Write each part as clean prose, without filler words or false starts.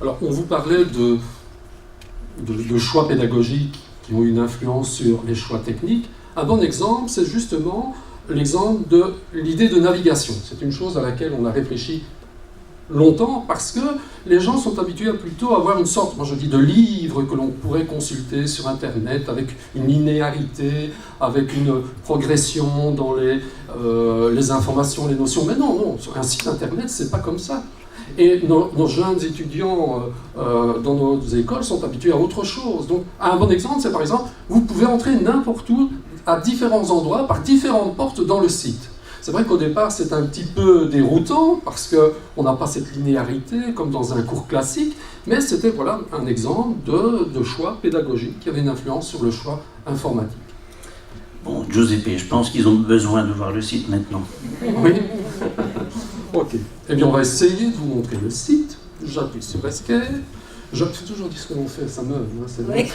Alors, on vous parlait de choix pédagogiques qui ont une influence sur les choix techniques. Un bon exemple, c'est justement l'exemple de l'idée de navigation. C'est une chose à laquelle on a réfléchi longtemps parce que les gens sont habitués à plutôt avoir une sorte, moi je dis, de livre que l'on pourrait consulter sur Internet avec une linéarité, avec une progression dans les informations, les notions. Mais non, sur un site Internet, c'est pas comme ça. Et nos jeunes étudiants dans nos écoles sont habitués à autre chose. Donc, un bon exemple, c'est par exemple, vous pouvez entrer n'importe où, à différents endroits, par différentes portes dans le site. C'est vrai qu'au départ, c'est un petit peu déroutant, parce qu'on n'a pas cette linéarité, comme dans un cours classique, mais c'était voilà, un exemple de choix pédagogique qui avait une influence sur le choix informatique. Bon, Giuseppe, je pense qu'ils ont besoin de voir le site maintenant. Oui. Ok. Eh bien, on va essayer de vous montrer le site. J'appuie sur Escape. Je fais toujours dire ce que l'on fait, ça me... c'est vrai.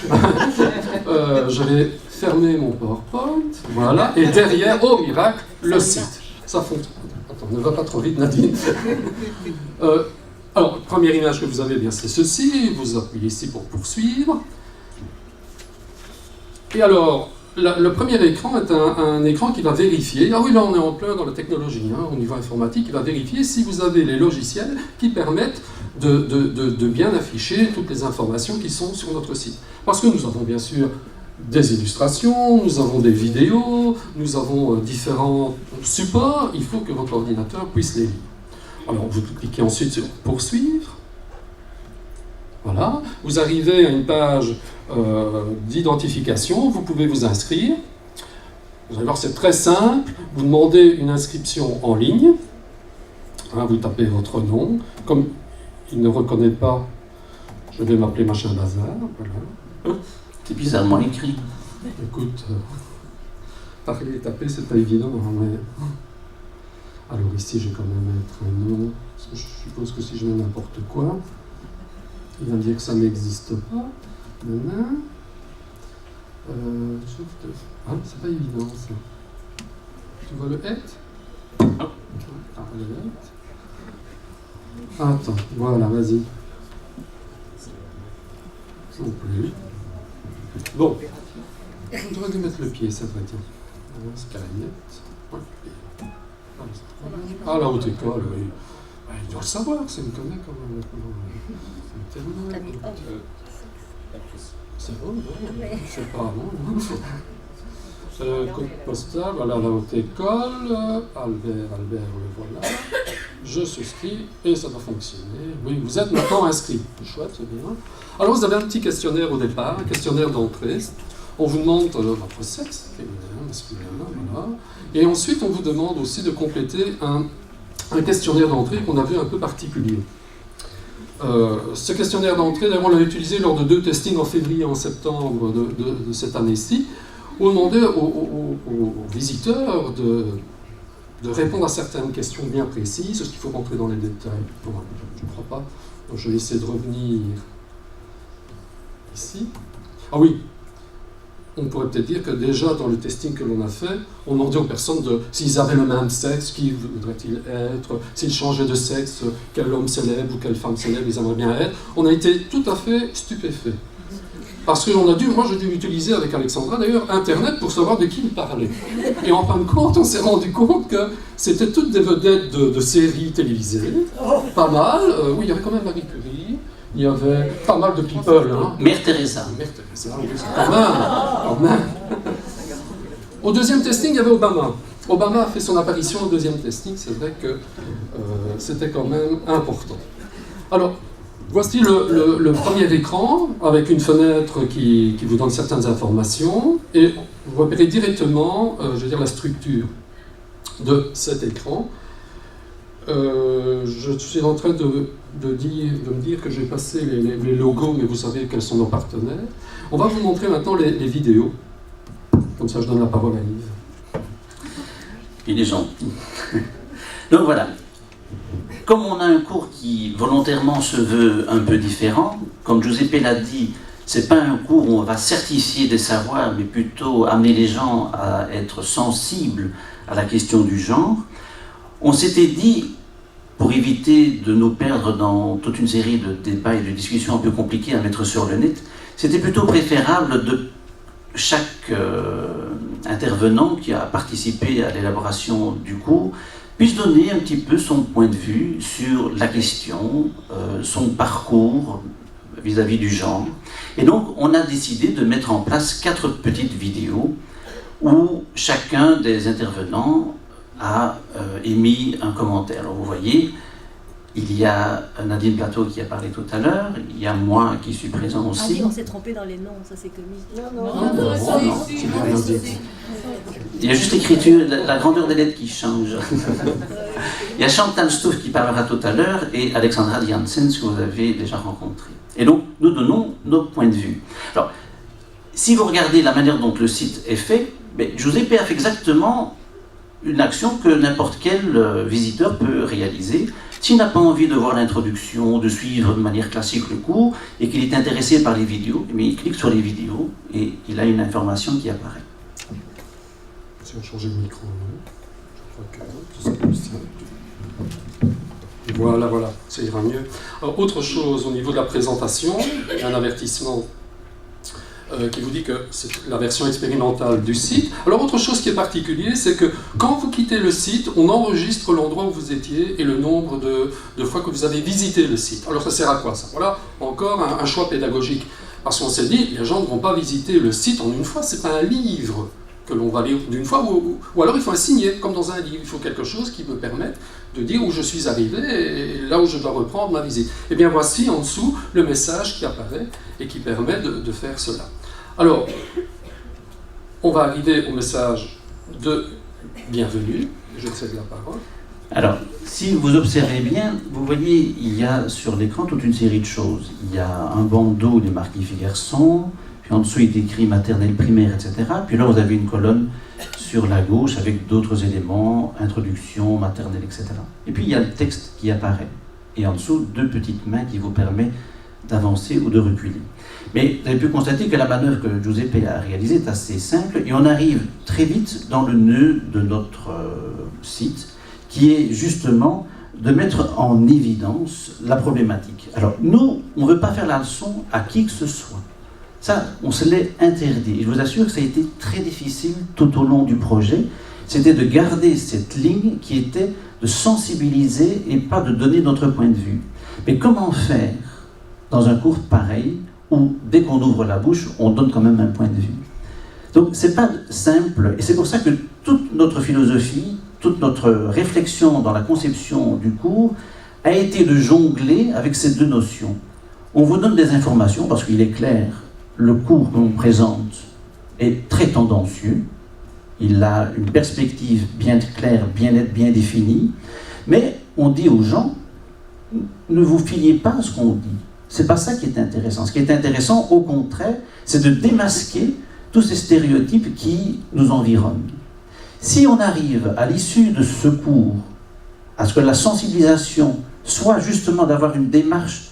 Je vais fermer mon PowerPoint. Voilà. Et derrière, oh miracle, le site. Ça fonctionne. Attends, ne va pas trop vite, Nadine. Alors, première image que vous avez, bien, c'est ceci. Vous appuyez ici pour poursuivre. Et alors, le premier écran est un écran qui va vérifier, ah oui, là on est en plein dans la technologie, au niveau informatique, il va vérifier si vous avez les logiciels qui permettent de bien afficher toutes les informations qui sont sur notre site. Parce que nous avons bien sûr des illustrations, nous avons des vidéos, nous avons différents supports, il faut que votre ordinateur puisse les lire. Alors vous cliquez ensuite sur poursuivre. Voilà, vous arrivez à une page d'identification, vous pouvez vous inscrire. Vous allez voir, c'est très simple, vous demandez une inscription en ligne, vous tapez votre nom, comme il ne reconnaît pas, je vais m'appeler machin bazar, voilà. C'est bizarrement écrit. Écoute, parler et taper, c'est pas évident, mais... Alors ici, je vais quand même mettre un nom, parce que je suppose que si je mets n'importe quoi, il va me dire que ça n'existe pas. C'est pas évident ça. Tu vois le het? Le het. Attends, voilà, vas-y. Non plus. Bon. On devrait lui mettre le pied, ça va dire. Skynet. Ah, la haute école, oui. Il doit le savoir, c'est une connaît quand même. C'est bon, c'est pas bon. Code postal, voilà la haute école. Albert, le voilà. Je souscris et ça va fonctionner. Oui, vous êtes maintenant inscrit. Chouette, c'est bien. Alors vous avez un petit questionnaire au départ, un questionnaire d'entrée. On vous demande votre sexe, féminin, masculin, voilà. Et ensuite, on vous demande aussi de compléter un questionnaire d'entrée qu'on a vu un peu particulier. Ce questionnaire d'entrée, d'ailleurs, on l'a utilisé lors de 2 testings en février et en septembre de cette année-ci. On demandait aux visiteurs de répondre à certaines questions bien précises. Est-ce qu'il faut rentrer dans les détails? Bon, je ne crois pas. Donc, je vais essayer de revenir ici. Ah oui, on pourrait peut-être dire que déjà dans le testing que l'on a fait, on demandait aux personnes s'ils avaient le même sexe, qui voudraient-ils être, s'ils changeaient de sexe, quel homme célèbre ou quelle femme célèbre ils aimeraient bien être. On a été tout à fait stupéfaits. Parce que moi j'ai dû utiliser avec Alexandra d'ailleurs Internet pour savoir de qui il parlait. Et en fin de compte, on s'est rendu compte que c'était toutes des vedettes de séries télévisées, pas mal. Oui, il y avait quand même Marie Curie. Il y avait pas mal de people. Mère Teresa. Mère Teresa, oui, quand même. Au deuxième testing, il y avait Obama. Obama a fait son apparition au deuxième testing. C'est vrai que c'était quand même important. Alors, voici le premier écran avec une fenêtre qui vous donne certaines informations. Et vous repérez directement, la structure de cet écran. Je suis en train de me dire que j'ai passé les logos, mais vous savez quels sont nos partenaires. On va vous montrer maintenant les vidéos. Comme ça, je donne la parole à Yves. Il est gentil. Donc voilà. Comme on a un cours qui volontairement se veut un peu différent, comme Giuseppe l'a dit, c'est pas un cours où on va certifier des savoirs, mais plutôt amener les gens à être sensibles à la question du genre. On s'était dit, pour éviter de nous perdre dans toute une série de débats et de discussions un peu compliquées à mettre sur le net, c'était plutôt préférable de chaque intervenant qui a participé à l'élaboration du cours puisse donner un petit peu son point de vue sur la question, son parcours vis-à-vis du genre. Et donc, on a décidé de mettre en place 4 petites vidéos où chacun des intervenants a émis un commentaire. Alors, vous voyez, il y a Nadine Plateau qui a parlé tout à l'heure, il y a moi qui suis présent aussi. Ah oui, on s'est trompé dans les noms, ça c'est comique. Non. Il y a juste l'écriture, la grandeur des lettres qui change. Il y a Chantal Stouff qui parlera tout à l'heure et Alexandra Janssens que vous avez déjà rencontré. Et donc, nous donnons nos points de vue. Alors, si vous regardez la manière dont le site est fait, Giuseppe a fait exactement une action que n'importe quel visiteur peut réaliser. S'il n'a pas envie de voir l'introduction, de suivre de manière classique le cours, et qu'il est intéressé par les vidéos, il clique sur les vidéos et il a une information qui apparaît. Si on changeait le micro, je crois que ce serait plus simple. Voilà, ça ira mieux. Alors, autre chose, au niveau de la présentation, il y a un avertissement qui vous dit que c'est la version expérimentale du site. Alors, autre chose qui est particulier, c'est que quand vous quittez le site, on enregistre l'endroit où vous étiez et le nombre de fois que vous avez visité le site. Alors, ça sert à quoi, ça? Voilà, encore un choix pédagogique. Parce qu'on s'est dit, les gens ne vont pas visiter le site en une fois, c'est pas un livre que l'on va lire d'une fois, ou alors il faut un signer, comme dans un livre. Il faut quelque chose qui me permette de dire où je suis arrivé et là où je dois reprendre ma visite. Et bien voici en dessous le message qui apparaît et qui permet de faire cela. Alors, on va arriver au message de bienvenue. Je te cède la parole. Alors, si vous observez bien, vous voyez, il y a sur l'écran toute une série de choses. Il y a un bandeau où il est marqué filles garçons, puis en dessous il est écrit maternelle, primaire, etc. Puis là, vous avez une colonne sur la gauche avec d'autres éléments, introduction, maternelle, etc. Et puis il y a le texte qui apparaît. Et en dessous, 2 petites mains qui vous permettent d'avancer ou de reculer. Mais vous avez pu constater que la manœuvre que Giuseppe a réalisée est assez simple et on arrive très vite dans le nœud de notre site qui est justement de mettre en évidence la problématique. Alors nous, on ne veut pas faire la leçon à qui que ce soit. Ça, on se l'est interdit. Et je vous assure que ça a été très difficile tout au long du projet. C'était de garder cette ligne qui était de sensibiliser et pas de donner notre point de vue. Mais comment faire dans un cours pareil où, dès qu'on ouvre la bouche, on donne quand même un point de vue? Donc, c'est pas simple. Et c'est pour ça que toute notre philosophie, toute notre réflexion dans la conception du cours a été de jongler avec ces 2 notions. On vous donne des informations parce qu'il est clair, le cours qu'on présente est très tendancieux, il a une perspective bien claire, bien nette, bien définie, mais on dit aux gens, ne vous fiez pas à ce qu'on dit. C'est pas ça qui est intéressant. Ce qui est intéressant, au contraire, c'est de démasquer tous ces stéréotypes qui nous environnent. Si on arrive à l'issue de ce cours à ce que la sensibilisation soit justement d'avoir une démarche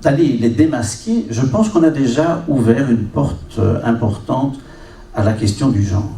d'aller les démasquer, je pense qu'on a déjà ouvert une porte importante à la question du genre.